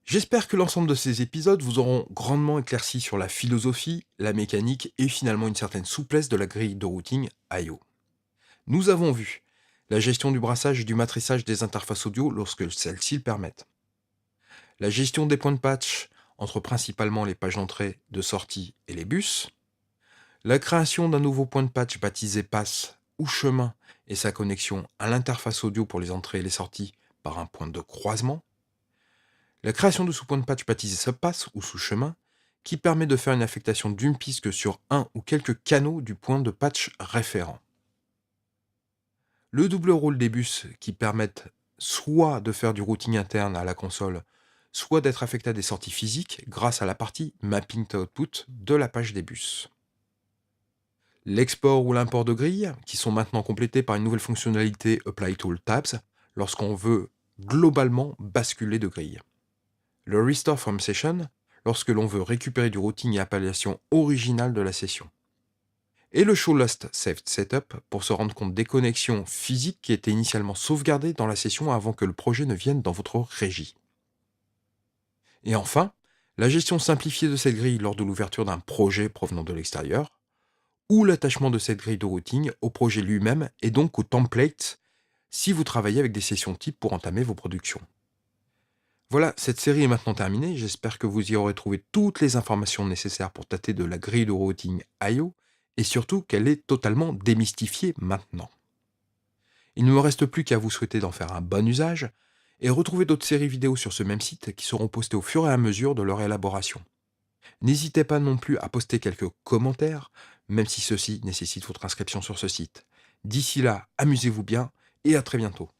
J'espère que l'ensemble de ces épisodes vous auront grandement éclairci sur la philosophie, la mécanique et finalement une certaine souplesse de la grille de routing I/O. Nous avons vu la gestion du brassage et du matrissage des interfaces audio lorsque celles-ci le permettent. La gestion des points de patch entre principalement les pages d'entrée, de sortie et les bus. La création d'un nouveau point de patch baptisé pass ou chemin et sa connexion à l'interface audio pour les entrées et les sorties par un point de croisement. La création de sous-points de patch baptisé subpass ou sous-chemin qui permet de faire une affectation d'une piste sur un ou quelques canaux du point de patch référent. Le double rôle des bus qui permettent soit de faire du routing interne à la console, soit d'être affecté à des sorties physiques grâce à la partie mapping to output de la page des bus. L'export ou l'import de grilles, qui sont maintenant complétés par une nouvelle fonctionnalité Apply Tool Tabs, lorsqu'on veut globalement basculer de grille. Le Restore from Session, lorsque l'on veut récupérer du routing et appellation originale de la session. Et le Show Lost Saved Setup, pour se rendre compte des connexions physiques qui étaient initialement sauvegardées dans la session avant que le projet ne vienne dans votre régie. Et enfin, la gestion simplifiée de cette grille lors de l'ouverture d'un projet provenant de l'extérieur, ou l'attachement de cette grille de routing au projet lui-même et donc au template si vous travaillez avec des sessions type pour entamer vos productions. Voilà, cette série est maintenant terminée, j'espère que vous y aurez trouvé toutes les informations nécessaires pour tâter de la grille de routing I/O et surtout qu'elle est totalement démystifiée maintenant. Il ne me reste plus qu'à vous souhaiter d'en faire un bon usage et retrouver d'autres séries vidéo sur ce même site qui seront postées au fur et à mesure de leur élaboration. N'hésitez pas non plus à poster quelques commentaires, même si ceux-ci nécessitent votre inscription sur ce site. D'ici là, amusez-vous bien et à très bientôt.